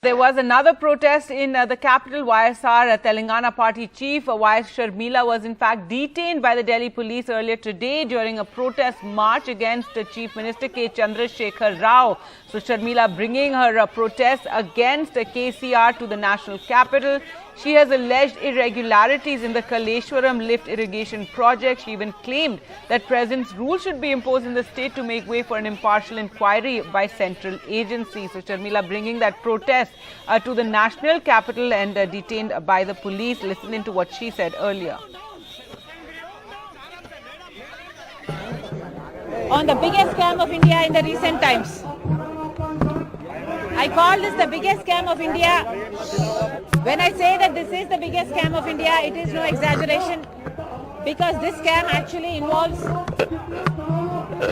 There was another protest in the capital. YSR Telangana Party chief YS Sharmila was in fact detained by the Delhi police earlier today during a protest march against Chief Minister K. Chandrasekhar Rao. So Sharmila bringing her protest against KCR to the national capital. She has alleged irregularities in the Kaleshwaram Lift Irrigation Project. She even claimed that President's rule should be imposed in the state to make way for an impartial inquiry by central agencies. So Sharmila bringing that protest to the national capital and detained by the police. Listen into what she said earlier. On the biggest scam of India in the recent times. I call this the biggest scam of India. When I say that this is the biggest scam of India, it is no exaggeration, because this scam actually involves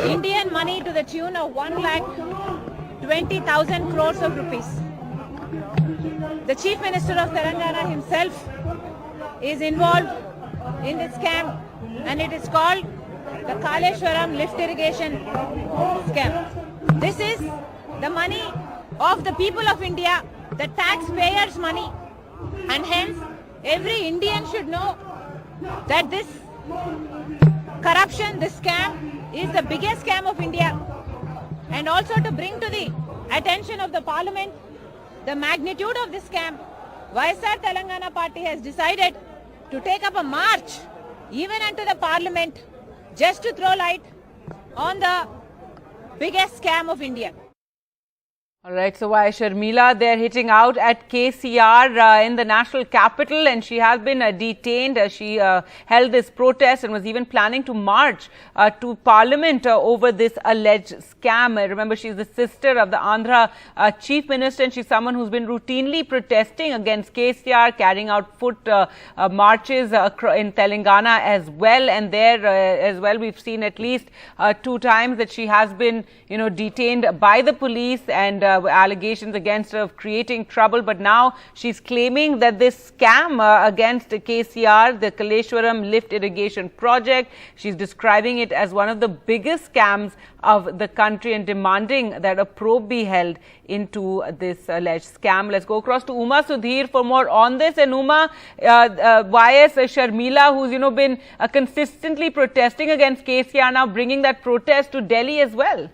Indian money to the tune of 1,20,000 crores of rupees. The Chief Minister of Telangana himself is involved in this scam, and it is called the Kaleshwaram Lift Irrigation scam. This is the money of the people of India, the taxpayers' money, and hence every Indian should know that this corruption, this scam is the biggest scam of India. And also to bring to the attention of the Parliament the magnitude of this scam, YSR Telangana Party has decided to take up a march even unto the Parliament just to throw light on the biggest scam of India. All right, so YS Sharmila, they're hitting out at KCR in the national capital, and she has been detained. She held this protest and was even planning to march to Parliament over this alleged scam. Remember, she's the sister of the Andhra Chief Minister, and she's someone who's been routinely protesting against KCR, carrying out foot marches in Telangana as well. And there as well, we've seen at least 2 times that she has been, detained by the police and allegations against her of creating trouble. But now she's claiming that this scam against KCR, the Kaleshwaram Lift Irrigation Project, she's describing it as one of the biggest scams of the country and demanding that a probe be held into this alleged scam. Let's go across to Uma Sudhir for more on this. And Uma, YS Sharmila, who's been consistently protesting against KCR, now bringing that protest to Delhi as well.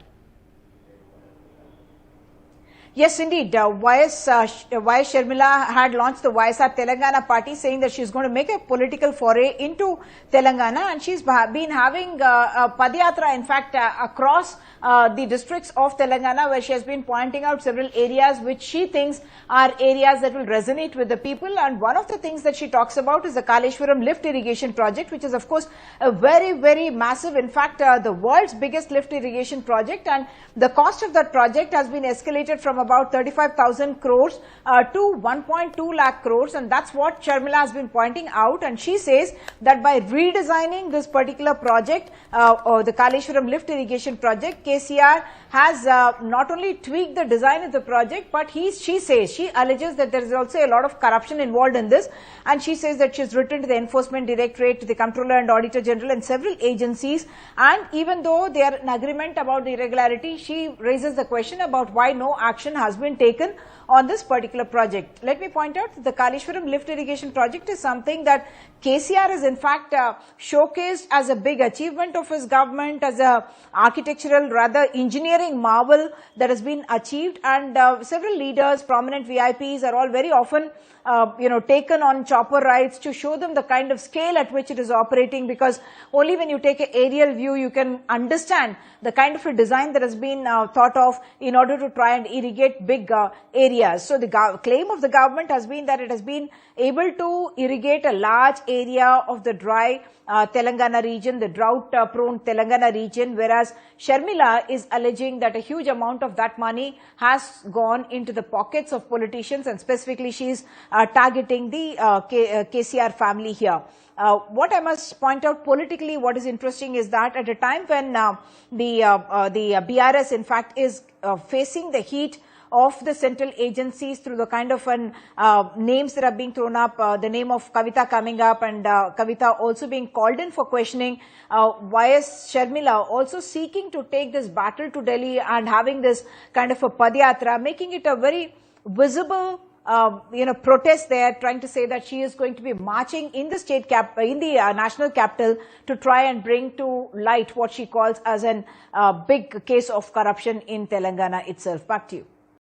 Yes, indeed. YS Sharmila had launched the YSR Telangana Party, saying that she's going to make a political foray into Telangana, and she's been having a padayatra, in fact, across the districts of Telangana, where she has been pointing out several areas which she thinks are areas that will resonate with the people. And one of the things that she talks about is the Kaleshwaram Lift Irrigation Project, which is, of course, a very, very massive, in fact, the world's biggest lift irrigation project. And the cost of that project has been escalated from about 35,000 crores to 1.2 lakh crores. And that's what Sharmila has been pointing out. And she says that by redesigning this particular project, the Kaleshwaram Lift Irrigation Project, KCR has not only tweaked the design of the project, but she alleges that there is also a lot of corruption involved in this. And she says that she's written to the Enforcement Directorate, to the Comptroller and Auditor General and several agencies. And even though they are in agreement about the irregularity, she raises the question about why no action has been taken on this particular project. Let me point out that the Kaleshwaram Lift Irrigation Project is something that KCR has in fact showcased as a big achievement of his government, as a architectural, rather engineering marvel that has been achieved. And several leaders, prominent VIPs are all very often taken on chopper rides to show them the kind of scale at which it is operating, because only when you take an aerial view you can understand the kind of a design that has been thought of in order to try and irrigate big areas. So the claim of the government has been that it has been able to irrigate a large area of the dry Telangana region, the drought-prone Telangana region, whereas Sharmila is alleging that a huge amount of that money has gone into the pockets of politicians, and specifically she is targeting the KCR family here. What I must point out politically, what is interesting is that at a time when the BRS in fact is facing the heat of the central agencies through the kind of names that are being thrown up, the name of Kavita coming up, and Kavita also being called in for questioning. YS Sharmila also seeking to take this battle to Delhi and having this kind of a padayatra, making it a very visible protest there, trying to say that she is going to be marching in the national capital to try and bring to light what she calls as an big case of corruption in Telangana itself. Back to you.